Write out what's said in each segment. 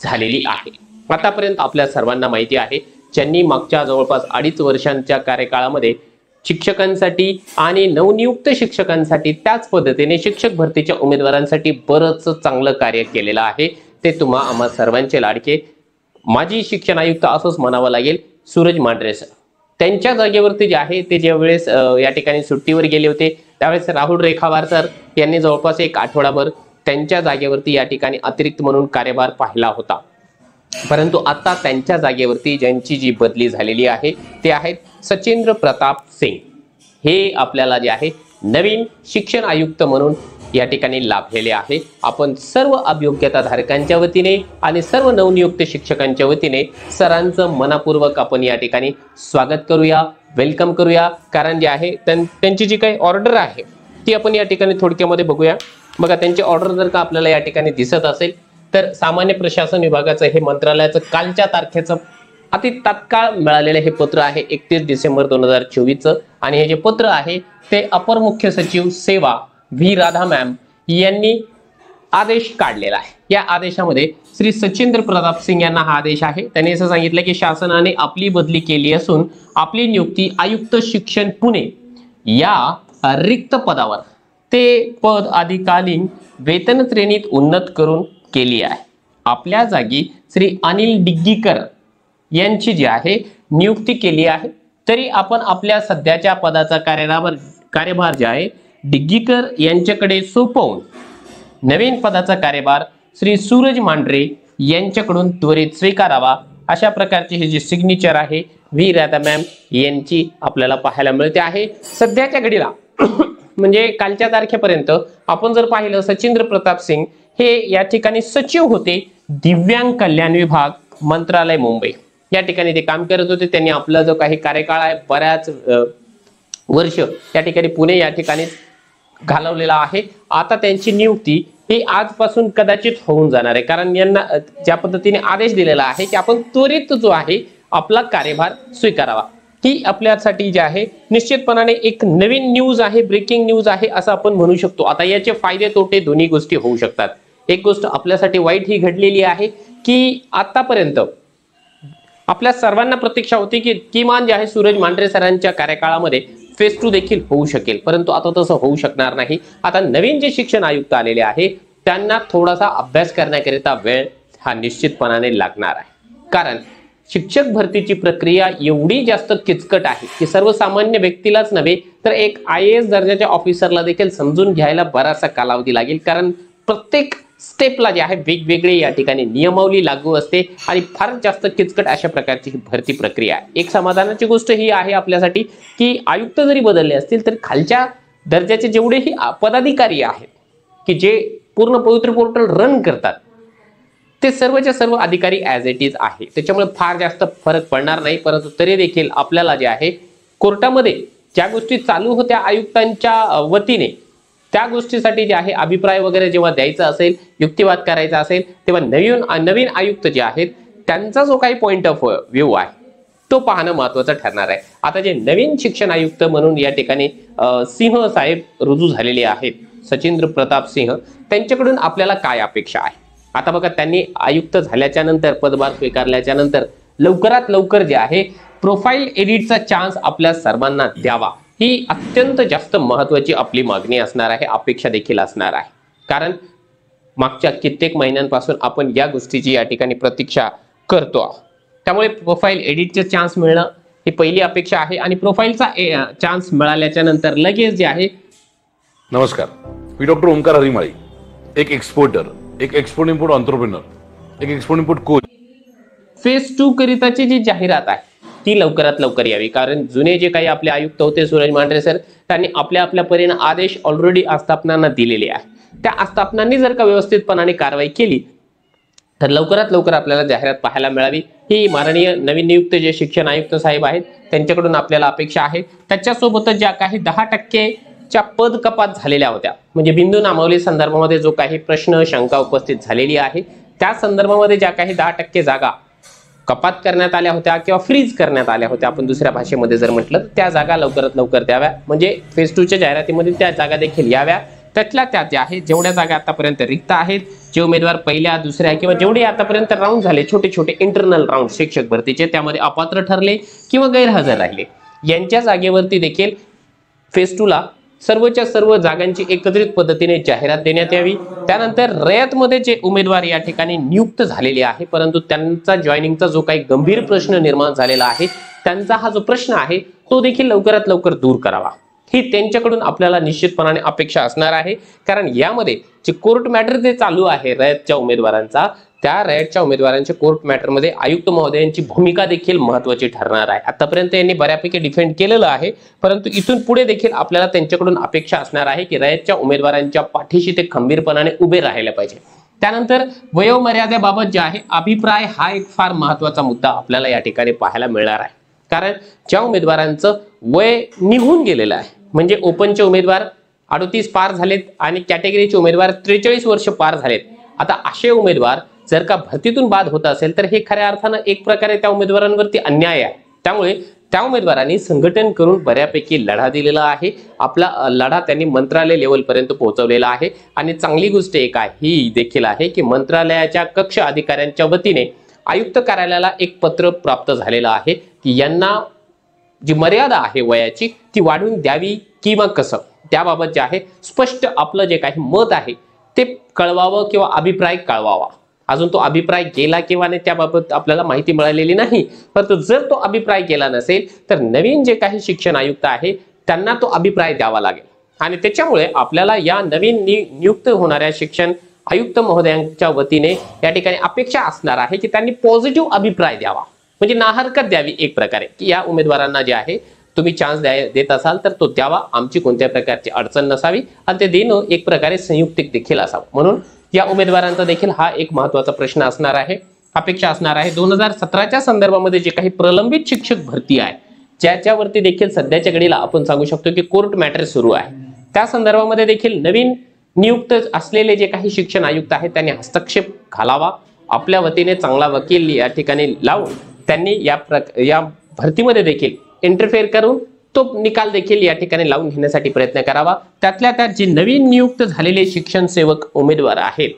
झालेली आहे। आतापर्यंत आपल्या सर्वांना माहिती आहे, ज्यांनी मागच्या जवळपास 2.5 वर्षांच्या कार्यकाळामध्ये शिक्षकांसाठी आणि नवनियुक्त शिक्षकांसाठी त्याच पद्धतीने शिक्षक भरतीच्या उमेदवारांसाठी बरंच चांगलं कार्य केलेलं आहे, ते आम्हा सर्वांचे लाडके माजी शिक्षण आयुक्त असंच म्हणावं लागेल, सूरज मांढरे सर। त्यांच्या जागेवरती जे आहे ते ज्यावेळेस या ठिकाणी सुट्टीवर गेले होते, त्यावेळेस राहुल रेखावार सर यांनी जवळपास 1 आठवडाभर त्यांच्या जागेवरती या ठिकाणी अतिरिक्त म्हणून कार्यभार पाहिला होता। परंतु आता त्यांच्या जागेवरती ज्यांची जी बदली झालेली आहे ते आहेत सचिंद्र प्रताप सिंग। हे आपल्याला जे आहे नवीन शिक्षण आयुक्त म्हणून या ठिकाणी लाभलेले आहे। आपण सर्व अभियोग्यता धारकांच्या वतीने आणि सर्व नवनियुक्त शिक्षकांच्या वतीने सरांचं मनापूर्वक आपण या ठिकाणी स्वागत करूया, वेलकम करूया। कारण जे आहे त्यांची जी काही ऑर्डर आहे ती आपण या ठिकाणी थोडक्यामध्ये बघूया। बघा, त्यांची ऑर्डर जर का आपल्याला या ठिकाणी दिसत असेल तर सामान्य प्रशासन विभागाचं हे मंत्रालयाचं कालच्या तारखेचं अति तात्काळ मिळालेलं हे पत्र आहे 31 डिसेंबर 2024 आणि हे जे पत्र आहे ते अपर मुख्य सचिव सेवा व्ही राधा मॅम यांनी आदेश काढलेला आहे। या आदेशामध्ये श्री सचिंद्र प्रताप सिंग यांना हा आदेश आहे। त्यांनी असं सांगितलं की शासनाने आपली बदली केली असून आपली नियुक्ती आयुक्त शिक्षण पुणे या रिक्त पदावर ते पद अधिकालीन वेतन श्रेणीत उन्नत करून केली आहे। आपल्या जागी श्री अनिल डिग्गीकर यांची जी आहे नियुक्ती केली आहे। तरी आपण आपल्या सध्याच्या पदाचा कार्यभार जे आहे डिग्गीकर यांच्याकडे सोपवून नवीन पदाचा कार्यभार श्री सूरज मांढरे यांच्याकडून त्वरित स्वीकारावा, अशा प्रकारची ही जी सिग्नेचर आहे व्ही राधा मॅम यांची आपल्याला पाहायला मिळते आहे। सध्याच्या घडीला म्हणजे कालच्या तारखेपर्यंत आपण जर पाहिलं सचिंद्र प्रताप सिंग हे या ठिकाणी सचिव होते दिव्यांग कल्याण विभाग मंत्रालय मुंबई, या ठिकाणी ते काम करत होते। त्यांनी आपला जो काही कार्यकाळ आहे बऱ्याच वर्ष या ठिकाणी पुणे या ठिकाणी घालवलेला आहे। आता त्यांची नियुक्ती ही आजपासून कदाचित होऊन जाणार आहे, कारण यांना ज्या पद्धतीने आदेश दिलेला आहे की आपण त्वरित जो आहे आपला कार्यभार स्वीकारावा। ही आपल्यासाठी जे आहे निश्चितपणाने एक नवीन न्यूज आहे, ब्रेकिंग न्यूज आहे असं आपण म्हणू शकतो। आता याचे फायदे तोटे दोन्ही गोष्टी होऊ शकतात। एक गोष्ट आपल्यासाठी वाईट ही घडलेली आहे की आतापर्यंत आपल्या सर्वांना प्रतीक्षा होती की किमान जे आहे सूरज मांढरे सरांच्या कार्यकाळामध्ये फेज 2 देखील होऊ शकेल, परंतु आता तसं होऊ शकणार नाही। आता नवीन जे शिक्षण आयुक्त आलेले आहे त्यांना थोडासा अभ्यास करण्याकरिता वेळ हा निश्चितपणाने लागणार आहे, कारण शिक्षक भरतीची प्रक्रिया एवढी जास्त किचकट आहे की सर्वसामान्य व्यक्तीलाच नव्हे तर एक IAS दर्जाच्या ऑफिसरला देखील समजून घ्यायला बराचसा कालावधी लागेल, कारण प्रत्येक स्टेपला जे आहे वेगवेगळे या ठिकाणी नियमावली लागू असते आणि फार जास्त किचकट अशा प्रकारची भरती प्रक्रिया आहे। एक समाधानाची गोष्ट ही आहे आपल्यासाठी की आयुक्त जरी बदलले असतील तर खालच्या दर्जाचे जेवढेही पदाधिकारी आहेत की जे पूर्ण पवित्र पोर्टल रन करतात ते सर्वच्या सर्व अधिकारी ॲज इट इज आहे, त्याच्यामुळे फार जास्त फरक पडणार नाही। परंतु तरी देखील आपल्याला जे आहे कोर्टामध्ये ज्या गोष्टी चालू होत्या आयुक्तांच्या वतीने त्या गोष्टीसाठी जे आहे अभिप्राय वगैरे जेव्हा द्यायचा असेल, युक्तिवाद करायचा असेल, तेव्हा नवीन आयुक्त जे आहेत त्यांचा जो काही पॉइंट ऑफ व्ह्यू आहे तो पाहणं महत्त्वाचं ठरणार आहे। आता जे नवीन शिक्षण आयुक्त म्हणून या ठिकाणी सिंह साहेब रुजू झालेले आहेत, सचिंद्र प्रताप सिंह, त्यांच्याकडून आपल्याला काय अपेक्षा आहे? आता बघा, त्यांनी आयुक्त झाल्याच्या नंतर पदभार स्वीकारल्याच्या नंतर लवकरात लवकर जे आहे प्रोफाईल एडिटचा चान्स आपल्या सर्वांना द्यावा, ही अत्यंत जास्त महत्त्वाची आपली मागणी असणार आहे, अपेक्षा देखील असणार आहे। कारण मागच्या कित्येक महिन्यांपासून आपण या गोष्टीची या ठिकाणी प्रतीक्षा करतो आहोत। त्यामुळे प्रोफाईल एडिटचे चान्स मिळणं ही पहिली अपेक्षा आहे आणि प्रोफाईलचा चान्स मिळाल्याच्या नंतर लगेच जे आहे। नमस्कार, मी डॉक्टर ओंकार हरिमाळी, एक एक्सपोर्टर, एक एक्सपोर्ट इम्पोर्ट एंटरप्रेन्योर, एक एक्सपोर्ट इम्पोर्ट कोच। फेज 2 करिताची जी जाहिरात आहे ती लवकरात लवकर यावी, कारण जुने जे काही आपले आयुक्त होते सूरज मांढरे सर, त्यांनी आपल्या परीने आदेश ऑलरेडी आस्थापनांना दिलेले आहे। त्या आस्थापनांनी जर का व्यवस्थितपणाने कारवाई केली तर लवकरात लवकर आपल्याला जाहिरात पाहायला मिळावी, ही माननीय नवीन नियुक्त जे शिक्षण आयुक्त साहेब आहेत त्यांच्याकडून आपल्याला अपेक्षा आहे। त्याच्यासोबतच ज्या काही 10% पद कपात झालेल्या होत्या, म्हणजे बिंदू नामावली संदर्भामध्ये जो काही प्रश्न शंका उपस्थित झालेली आहे त्या संदर्भामध्ये ज्या काही 10% जागा कपात करण्यात आल्या होत्या किंवा फ्रीज करण्यात आल्या होत्या, आपण दुसऱ्या भाषेमध्ये जर म्हटलं, त्या जागा लवकरात लवकर द्याव्या, म्हणजे फेज 2च्या जाहिरातीमध्ये त्या जागा देखील याव्या। त्यातल्या त्यात जे आहे जेवढ्या जागा आतापर्यंत रिक्त आहेत, जे उमेदवार पहिल्या दुसऱ्या किंवा जेवढे आतापर्यंत राऊंड झाले छोटे छोटे इंटरनल राऊंड शिक्षक भरतीचे, त्यामध्ये अपात्र ठरले किंवा गैरहजर राहिले, यांच्या जागेवरती देखील फेज 2 ला सर्वच्या सर्व जागांची एकत्रित पद्धतीने जाहिरात देण्यात यावी। त्यानंतर रयतमध्ये जे उमेदवार या ठिकाणी नियुक्त झालेले आहे परंतु त्यांचा जॉईनिंगचा जो काही गंभीर प्रश्न निर्माण झालेला आहे, त्यांचा हा जो प्रश्न आहे तो देखील लवकरात लवकर दूर करावा, ही त्यांच्याकडून आपल्याला निश्चितपणाने अपेक्षा असणार आहे। कारण यामध्ये जे कोर्ट मॅटर जे चालू आहे रयतच्या उमेदवारांचा, त्या रयतच्या उमेदवारांच्या कोर्ट मॅटर मध्ये आयुक्त महोदयांची भूमिका देखील महत्त्वाची ठरणार आहे। आतापर्यंत यांनी बऱ्यापैकी डिफेंड केलेलं आहे परंतु इथून पुढे देखील आपल्याला त्यांच्याकडून अपेक्षा असणार आहे की रयतच्या उमेदवारांच्या पाठीशी ते खंबीरपणाने उभे राहायला पाहिजे। त्यानंतर वयोमर्यादेबाबत जे आहे अभिप्राय, हा एक फार महत्त्वाचा मुद्दा आपल्याला या ठिकाणी पाहायला मिळणार आहे। कारण ज्या उमेदवारांचं वय निघून गेलेलं आहे, म्हणजे ओपनचे उमेदवार 38 पार झालेत आणि कॅटेगरीचे उमेदवार 43 वर्ष पार झालेत, आता असे उमेदवार जर का भरतीतून बाद होत असेल तर हे खऱ्या अर्थानं एक प्रकारे त्या उमेदवारांवरती अन्याय आहे। त्यामुळे त्या उमेदवारांनी संघटन करून बऱ्यापैकी लढा दिलेला आहे, आपला लढा त्यांनी मंत्रालय लेवल पर्यंत पोहोचवलेला आहे। आणि चांगली गोष्ट एक आहे ही देखील आहे की मंत्रालयाच्या कक्ष अधिकाऱ्यांच्या वतीने आयुक्त कार्यालयाला एक पत्र प्राप्त झालेलं आहे की यांना जी मर्यादा आहे वयाची ती वाढवून द्यावी किंवा कसं, त्याबाबत जे आहे स्पष्ट आपलं जे काही मत आहे ते कळवावं किंवा अभिप्राय कळवावा। अजून तो अभिप्राय गेला किंवा नाही त्याबाबत आपल्याला माहिती मिळालेली नाही, परंतु जर तो अभिप्राय गेला नसेल तर नवीन जे काही शिक्षण आयुक्त आहे त्यांना तो अभिप्राय द्यावा लागेल। आणि त्याच्यामुळे आपल्याला या नवीन नियुक्त होणाऱ्या शिक्षण आयुक्त महोदयांच्या वतीने या ठिकाणी अपेक्षा असणार आहे की त्यांनी पॉझिटिव्ह अभिप्राय द्यावा, म्हणजे नाहरकत द्यावी एक प्रकारे की या उमेदवारांना जे आहे तुम्ही चान्स देत असाल तर तो द्यावा, आमची कोणत्या प्रकारची अडचण नसावी आणि ते देणं एक प्रकारे संयुक्तिक देखील असावं। म्हणून या उमेदवारांचा देखील हा एक महत्त्वाचा प्रश्न असणार आहे, अपेक्षा असणार आहे। 2017च्या संदर्भामध्ये जे काही प्रलंबित शिक्षक भरती आहे ज्याच्यावरती देखील सध्याच्या घडीला आपण सांगू शकतो की कोर्ट मॅटर सुरू आहे, त्या संदर्भामध्ये देखील नवीन नियुक्त असलेले जे काही शिक्षण आयुक्त आहेत त्यांनी हस्तक्षेप घालावा, आपल्या वतीने चांगला वकील या ठिकाणी लावून त्यांनी या भरतीमध्ये देखील इंटरफेअर करून तो निकाल देखील या ठिकाणी लावून घेण्यासाठी प्रयत्न करावा। त्यातल्या त्यात जे नवीन नियुक्त झालेले शिक्षण सेवक उमेदवार आहेत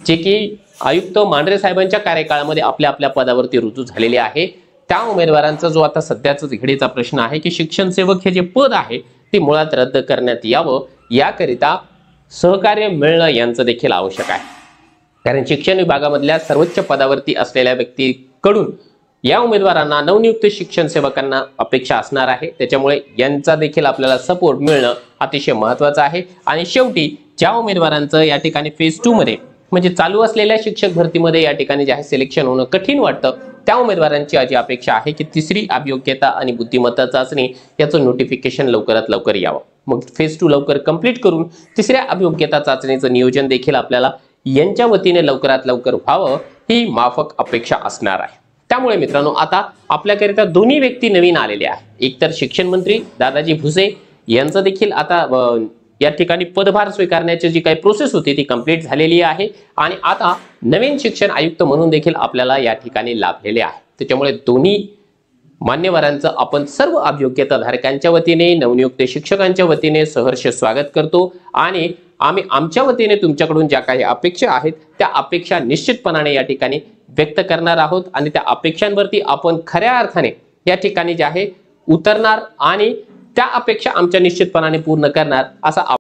जे की आयुक्त मांढरे साहेबांच्या कार्यकाळामध्ये आपल्या आपल्या पदावरती रुजू झालेले आहे, त्या उमेदवारांचा जो आता सध्याचा घडीचा प्रश्न आहे की शिक्षण सेवक हे जे पद आहे ते मुळात रद्द करण्यात यावं, याकरिता सहकार्य मिळणं यांचं देखील आवश्यक आहे। कारण शिक्षण विभागामधल्या सर्वोच्च पदावरती असलेल्या व्यक्तीकडून या उमेदवारांना नवनियुक्त शिक्षण सेवकांना अपेक्षा असणार आहे, त्याच्यामुळे यांचा देखील आपल्याला सपोर्ट मिळणं अतिशय महत्त्वाचं आहे। आणि शेवटी ज्या उमेदवारांचं या ठिकाणी फेज 2 मध्ये म्हणजे चालू असलेल्या शिक्षक भरतीमध्ये या ठिकाणी जे आहे सिलेक्शन होणं कठीण वाटतं, त्या उमेदवारांची आजी अपेक्षा आहे की तिसरी अभियोग्यता आणि बुद्धिमत्ता चाचणी याचं नोटिफिकेशन लवकरात लवकर यावं, मग फेज 2 लवकर कंप्लीट करून तिसऱ्या अभियोग्यता चाचणीचं नियोजन देखील आपल्याला यांच्या वतीने लवकरात लवकर व्हावं, ही माफक अपेक्षा असणार आहे। त्यामुळे मित्रांनो आता आपल्याकरिता दोन्ही व्यक्ती नवीन आलेले आहेत, एक तर शिक्षण मंत्री दादाजी भुसे यांचं देखील आता या ठिकाणी पदभार स्वीकारण्याची जी काही प्रोसेस होती ती कंप्लीट झालेली आहे आणि आता नवीन शिक्षण आयुक्त म्हणून देखील आपल्याला या ठिकाणी लाभलेले आहे। त्याच्यामुळे दोन्ही मान्यवरांचं आपण सर्व अभियोग्यता धारकांच्या वतीने नवनियुक्त शिक्षकांच्या वतीने सहर्ष स्वागत करतो आणि आम्ही आमच्या वतीने तुमच्याकडून ज्या काही अपेक्षा आहेत त्या अपेक्षा निश्चितपणाने या ठिकाणी व्यक्त करणार आहोत आणि त्या अपेक्षांवरती आपण खऱ्या अर्थाने या ठिकाणी जे आहे उतरणार आणि त्या अपेक्षा आमच्या निश्चितपणाने पूर्ण करणार असा